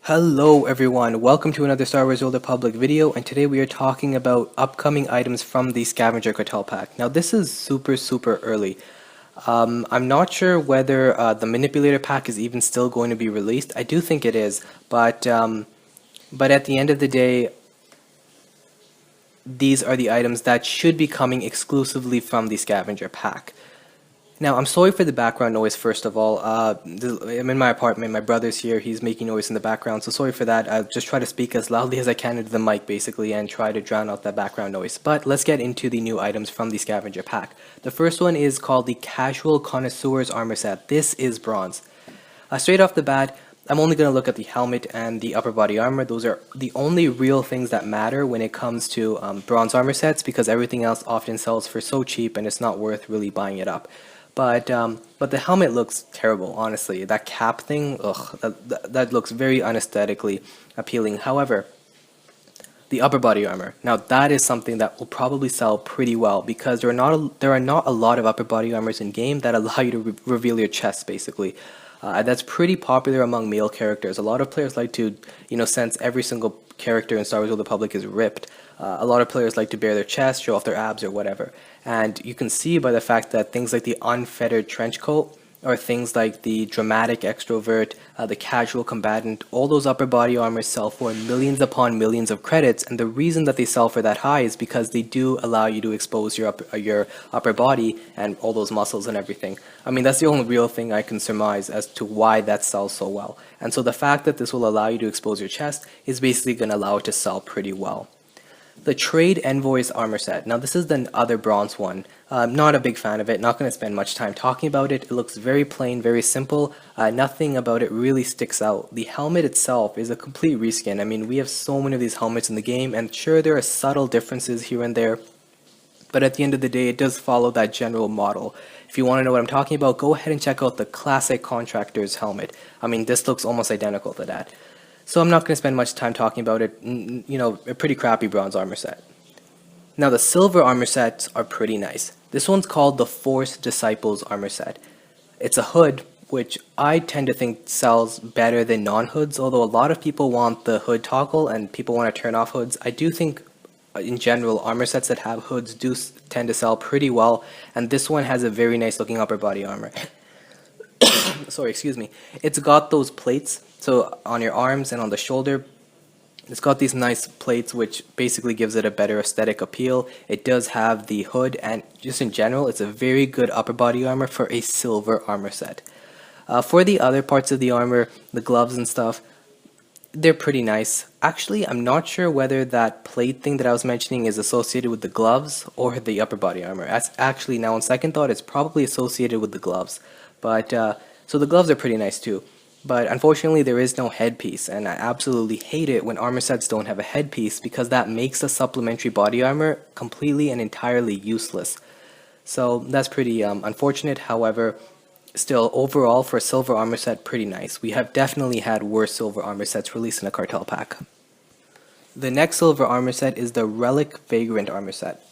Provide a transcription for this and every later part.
Hello everyone, welcome to another Star Wars Old Republic video, and today we are talking about upcoming items from the Scavenger Cartel pack. Now this is super early. I'm not sure whether the Manipulator pack is even still going to be released. I do think it is, but at the end of the day, these are the items that should be coming exclusively from the Scavenger pack. Now, I'm sorry for the background noise, first of all. I'm in my apartment, my brother's here, he's making noise in the background, so sorry for that. I'll just try to speak as loudly as I can into the mic, basically, and try to drown out that background noise. But let's get into the new items from the Scavenger pack. The first one is called the Casual Connoisseur's Armor Set. This is bronze. Straight off the bat, I'm only going to look at the helmet and the upper body armor. Those are the only real things that matter when it comes to bronze armor sets, because everything else often sells for so cheap and it's not worth really buying it up. But the helmet looks terrible, honestly. That cap thing, ugh, that looks very unesthetically appealing. However, the upper body armor, now that is something that will probably sell pretty well, because there are not a lot of upper body armors in game that allow you to reveal your chest, basically. That's pretty popular among male characters. A lot of players like to, since every single character in Star Wars: Old Republic is ripped, a lot of players like to bare their chest, show off their abs or whatever. And you can see by the fact that things like the unfettered trench coat, or things like the dramatic extrovert, the casual combatant, all those upper body armors sell for millions upon millions of credits. And the reason that they sell for that high is because they do allow you to expose your upper body and all those muscles and everything. I mean, that's the only real thing I can surmise as to why that sells so well. And so the fact that this will allow you to expose your chest is basically going to allow it to sell pretty well. The Trade Envoy's Armor Set. Now this is the other bronze one. Not a big fan of it, not going to spend much time talking about it. It looks very plain, very simple. Nothing about it really sticks out. The helmet itself is a complete reskin. I mean, we have so many of these helmets in the game, and sure, there are subtle differences here and there, but at the end of the day, it does follow that general model. If you want to know what I'm talking about, go ahead and check out the classic Contractor's helmet. I mean, this looks almost identical to that. So I'm not going to spend much time talking about it. A pretty crappy bronze armor set. Now the silver armor sets are pretty nice. This one's called the Force Disciples armor set. It's a hood, which I tend to think sells better than non-hoods, although a lot of people want the hood toggle and people want to turn off hoods. I do think in general armor sets that have hoods do tend to sell pretty well, and this one has a very nice looking upper body armor. Sorry, excuse me. It's got those plates, so on your arms and on the shoulder, it's got these nice plates which basically gives it a better aesthetic appeal. It does have the hood, and just in general, it's a very good upper body armor for a silver armor set. For the other parts of the armor, the gloves and stuff, they're pretty nice. Actually, I'm not sure whether that plate thing that I was mentioning is associated with the gloves or the upper body armor. That's actually, now on second thought, it's probably associated with the gloves. But so the gloves are pretty nice too. But unfortunately, there is no headpiece, and I absolutely hate it when armor sets don't have a headpiece, because that makes the supplementary body armor completely and entirely useless. So that's pretty unfortunate. However, still, overall, for a silver armor set, pretty nice. We have definitely had worse silver armor sets released in a cartel pack. The next silver armor set is the Relic Vagrant armor set.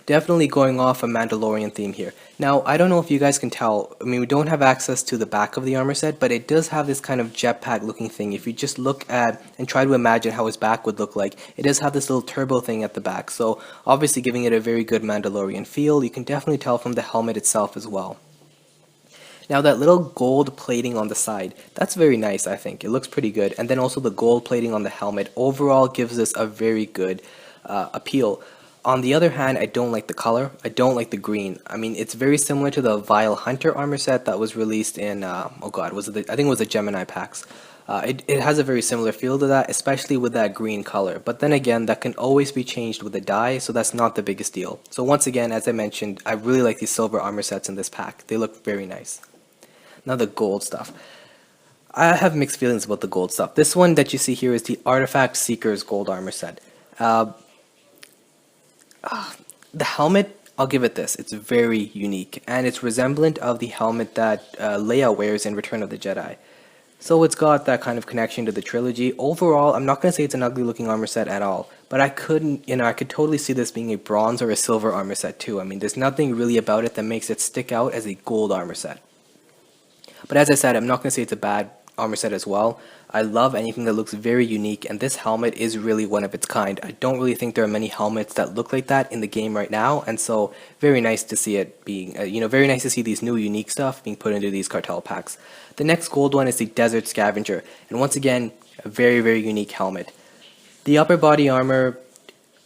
Definitely going off a Mandalorian theme here. Now, I don't know if you guys can tell, I mean, we don't have access to the back of the armor set, but it does have this kind of jetpack looking thing. If you just look at and try to imagine how his back would look like, it does have this little turbo thing at the back, so obviously giving it a very good Mandalorian feel. You can definitely tell from the helmet itself as well. Now that little gold plating on the side, that's very nice, I think. It looks pretty good. And then also the gold plating on the helmet overall gives this a very good appeal. On the other hand, I don't like the color. I don't like the green. I mean, it's very similar to the Vile Hunter armor set that was released in, oh god, I think it was the Gemini packs. It has a very similar feel to that, especially with that green color. But then again, that can always be changed with a dye, so that's not the biggest deal. So once again, as I mentioned, I really like these silver armor sets in this pack. They look very nice. Now the gold stuff. I have mixed feelings about the gold stuff. This one that you see here is the Artifact Seeker's gold armor set. The helmet, I'll give it this. It's very unique, and it's resemblant of the helmet that Leia wears in Return of the Jedi. So it's got that kind of connection to the trilogy. Overall, I'm not going to say it's an ugly looking armor set at all, but I could totally see this being a bronze or a silver armor set too. I mean, there's nothing really about it that makes it stick out as a gold armor set. But as I said, I'm not going to say it's a bad armor set as well. I love anything that looks very unique, and this helmet is really one of its kind. I don't really think there are many helmets that look like that in the game right now, and so very nice to see it being, very nice to see these new unique stuff being put into these cartel packs. The next gold one is the Desert Scavenger, and once again, a very, very unique helmet. The upper body armor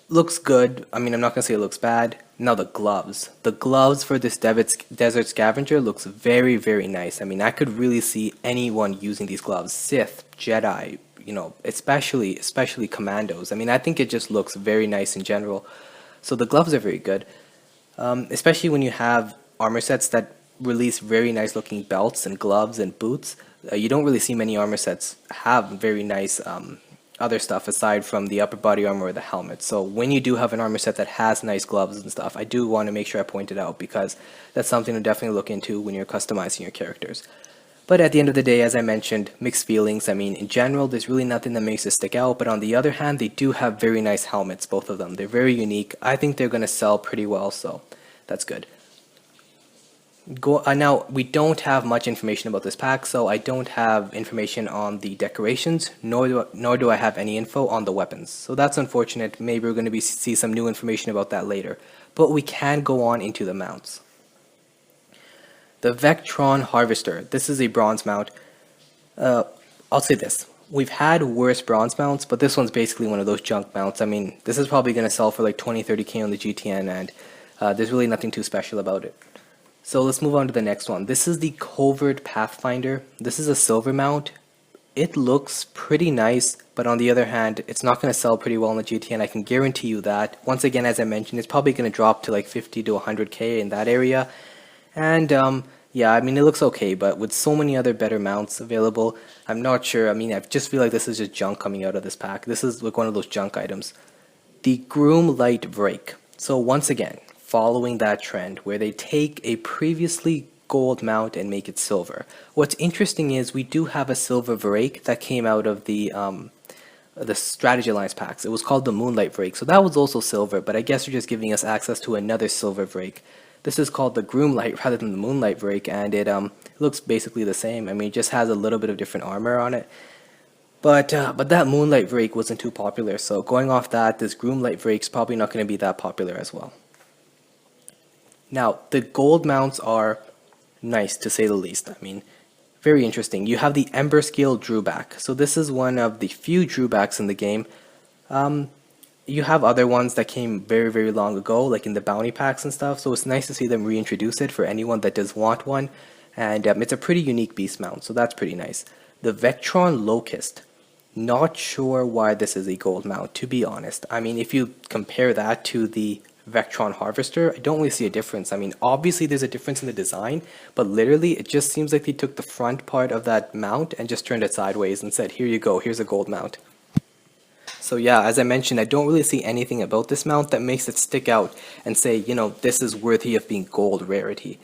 looks good. I mean, I'm not going to say it looks bad. Now the gloves. The gloves for this Desert Scavenger looks very, very nice. I mean, I could really see anyone using these gloves. Sith, Jedi, especially Commandos. I mean, I think it just looks very nice in general. So the gloves are very good. Especially when you have armor sets that release very nice looking belts and gloves and boots. You don't really see many armor sets have very nice other stuff aside from the upper body armor or the helmet. So when you do have an armor set that has nice gloves and stuff, I do want to make sure I point it out, because that's something to definitely look into when you're customizing your characters. But at the end of the day, as I mentioned, mixed feelings. I mean, in general, there's really nothing that makes it stick out, but on the other hand, they do have very nice helmets, both of them. They're very unique. I think they're going to sell pretty well, so that's good. Now, we don't have much information about this pack, so I don't have information on the decorations, nor do I have any info on the weapons. So that's unfortunate. Maybe we're going to see some new information about that later. But we can go on into the mounts. The Begeron Harvester. This is a bronze mount. I'll say this. We've had worse bronze mounts, but this one's basically one of those junk mounts. I mean, this is probably going to sell for like 20-30k on the GTN, and there's really nothing too special about it. So let's move on to the next one. This is the Covert Pathfinder. This is a silver mount. It looks pretty nice, but on the other hand, it's not going to sell pretty well on the GTN. I can guarantee you that. Once again, as I mentioned, it's probably going to drop to like 50 to 100k in that area. And yeah, I mean, it looks okay, but with so many other better mounts available, I'm not sure. I mean, I just feel like this is just junk coming out of this pack. This is like one of those junk items. The Groom Light Break. So once again, following that trend where they take a previously gold mount and make it silver. What's interesting is we do have a silver Vrake that came out of the Strategy Alliance packs. It was called the Moonlight Vrake, so that was also silver, but I guess they're just giving us access to another silver Vrake. This is called the Groom Light rather than the Moonlight Vrake, and it looks basically the same. I mean, it just has a little bit of different armor on it. But that Moonlight Vrake wasn't too popular, so going off that, this Groom Light Vrake's probably not going to be that popular as well. Now, the gold mounts are nice, to say the least. I mean, very interesting. You have the Ember Scale Drewback. So this is one of the few Drewbacks in the game. You have other ones that came very, very long ago, like in the bounty packs and stuff. So it's nice to see them reintroduce it for anyone that does want one. And it's a pretty unique beast mount, so that's pretty nice. The Vectron Locust. Not sure why this is a gold mount, to be honest. I mean, if you compare that to the Begeron Harvester, I don't really see a difference. I mean, obviously there's a difference in the design, but literally it just seems like they took the front part of that mount and just turned it sideways and said, here you go, here's a gold mount. So yeah, as I mentioned, I don't really see anything about this mount that makes it stick out and say, this is worthy of being gold rarity.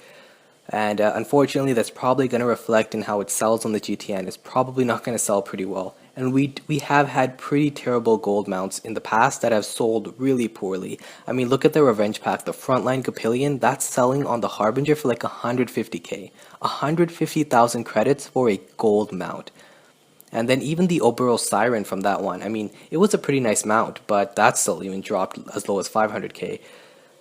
And unfortunately, that's probably going to reflect in how it sells on the GTN. It's probably not going to sell pretty well. And we have had pretty terrible gold mounts in the past that have sold really poorly. I mean, look at the Revenge Pack, the Frontline Capillion, that's selling on the Harbinger for like 150k. 150,000 credits for a gold mount. And then even the Oberos Siren from that one, I mean, it was a pretty nice mount, but that still even dropped as low as 500k.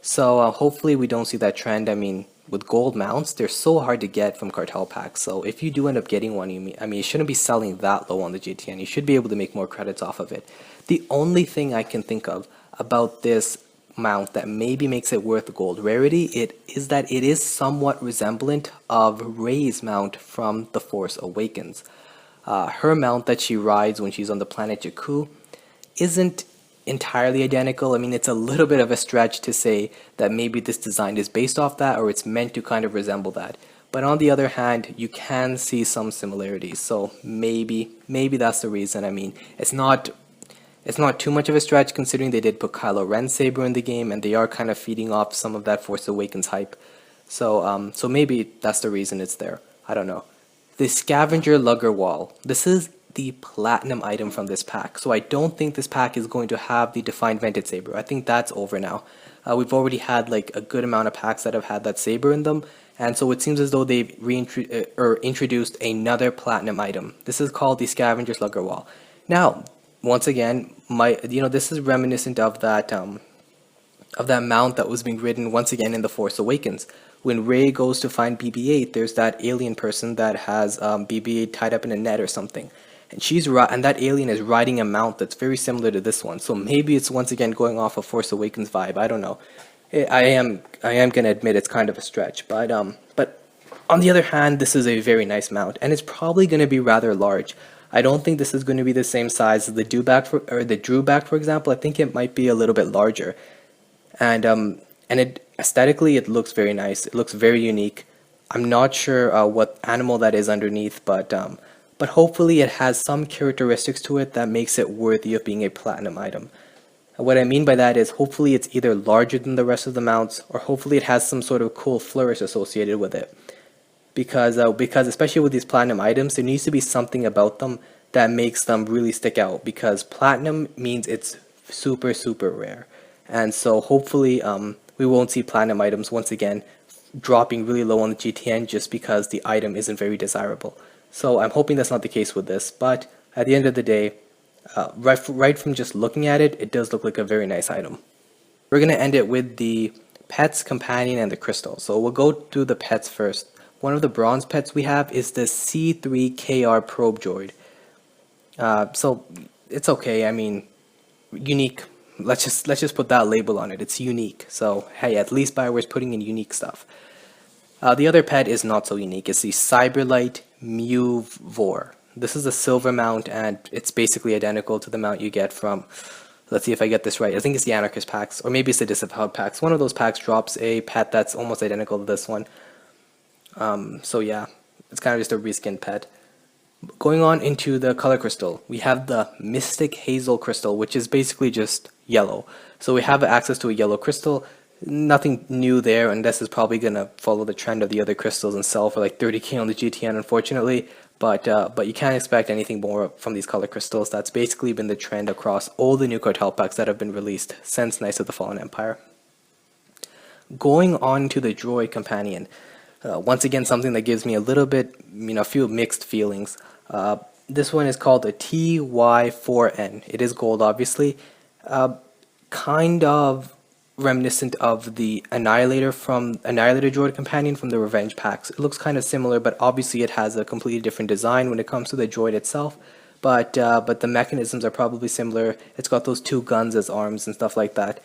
So hopefully we don't see that trend. I mean, with gold mounts, they're so hard to get from cartel packs. So if you do end up getting one, you shouldn't be selling that low on the GTN. You should be able to make more credits off of it. The only thing I can think of about this mount that maybe makes it worth the gold rarity is that it is somewhat resemblant of Rey's mount from The Force Awakens. Her mount that she rides when she's on the planet Jakku isn't entirely identical. I mean, it's a little bit of a stretch to say that maybe this design is based off that or it's meant to kind of resemble that. But on the other hand, you can see some similarities. So maybe that's the reason. I mean, it's not too much of a stretch considering they did put Kylo Ren's saber in the game and they are kind of feeding off some of that Force Awakens hype. So maybe that's the reason it's there. I don't know. The Scavenger Lugger Wall. This is the platinum item from this pack. So I don't think this pack is going to have the Defined Vented Saber. I think that's over now. We've already had like a good amount of packs that have had that saber in them, And so it seems as though they've introduced another platinum item. This is called the Scavenger Slugger Wall. Now, once again, this is reminiscent of that mount that was being ridden once again in The Force Awakens. When Rey goes to find BB-8, there's that alien person that has BB-8 tied up in a net or something, and that alien is riding a mount that's very similar to this one. So maybe it's once again going off a Force Awakens vibe. I don't know. I am gonna admit it's kind of a stretch, but on the other hand, this is a very nice mount, and it's probably gonna be rather large. I don't think this is going to be the same size as the Drewback, for example. I think it might be a little bit larger, and it aesthetically it looks very nice. It looks very unique. I'm not sure what animal that is underneath, but hopefully it has some characteristics to it that makes it worthy of being a platinum item. What I mean by that is hopefully it's either larger than the rest of the mounts, or hopefully it has some sort of cool flourish associated with it. Because especially with these platinum items, there needs to be something about them that makes them really stick out, because platinum means it's super, super rare. And so hopefully we won't see platinum items once again dropping really low on the GTN just because the item isn't very desirable. So I'm hoping that's not the case with this, but at the end of the day, right from just looking at it, it does look like a very nice item. We're going to end it with the pets, companion, and the crystal. So we'll go through the pets first. One of the bronze pets we have is the C3KR probe droid. So it's okay. I mean, unique. Let's just put that label on it. It's unique. So hey, at least BioWare's putting in unique stuff. The other pet is not so unique. It's the Cyberlight Muvor. This is a silver mount, and it's basically identical to the mount you get from, let's see if I get this right, I think it's the Anarchist packs, or maybe it's the Disavowed packs. One of those packs drops a pet that's almost identical to this one. So yeah, it's kind of just a reskinned pet. Going on into the color crystal, we have the Mystic Hazel crystal, which is basically just yellow. So we have access to a yellow crystal. Nothing new there, and this is probably going to follow the trend of the other crystals and sell for like 30k on the GTN, unfortunately. But you can't expect anything more from these color crystals. That's basically been the trend across all the new Cartel packs that have been released since Knights of the Fallen Empire. Going on to the droid companion. Once again, something that gives me a little bit, a few mixed feelings. This one is called a TY4N. It is gold, obviously. Kind of reminiscent of the Annihilator droid companion from the Revenge packs. It looks kind of similar, but obviously it has a completely different design when it comes to the droid itself. But the mechanisms are probably similar. It's got those two guns as arms and stuff like that.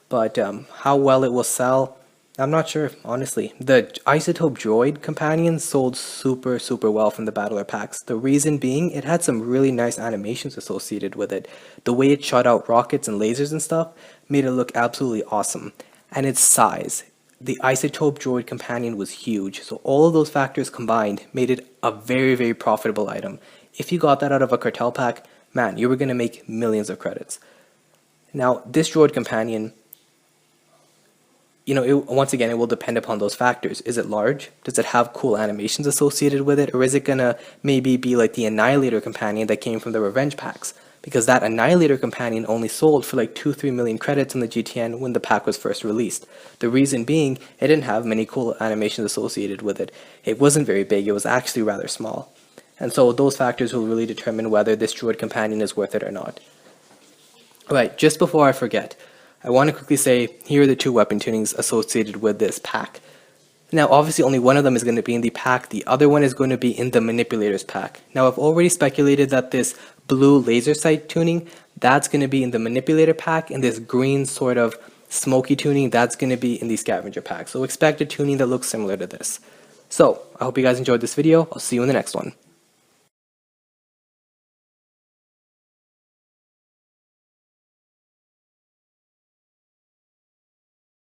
But how well it will sell, I'm not sure, honestly. The Isotope Droid companion sold super, super well from the Battler packs. The reason being, it had some really nice animations associated with it. The way it shot out rockets and lasers and stuff made it look absolutely awesome. And its size. The Isotope Droid companion was huge, so all of those factors combined made it a very, very profitable item. If you got that out of a Cartel pack, man, you were going to make millions of credits. Now, this droid companion, once again, it will depend upon those factors. Is it large? Does it have cool animations associated with it? Or is it going to maybe be like the Annihilator companion that came from the Revenge packs? Because that Annihilator companion only sold for like 2-3 million credits in the GTN when the pack was first released. The reason being, it didn't have many cool animations associated with it. It wasn't very big, it was actually rather small. And so those factors will really determine whether this droid companion is worth it or not. Alright, just before I forget, I want to quickly say, here are the two weapon tunings associated with this pack. Now, obviously, only one of them is going to be in the pack. The other one is going to be in the Manipulators pack. Now, I've already speculated that this blue laser sight tuning, that's going to be in the Manipulator pack, and this green sort of smoky tuning, that's going to be in the Scavenger pack. So expect a tuning that looks similar to this. So, I hope you guys enjoyed this video. I'll see you in the next one.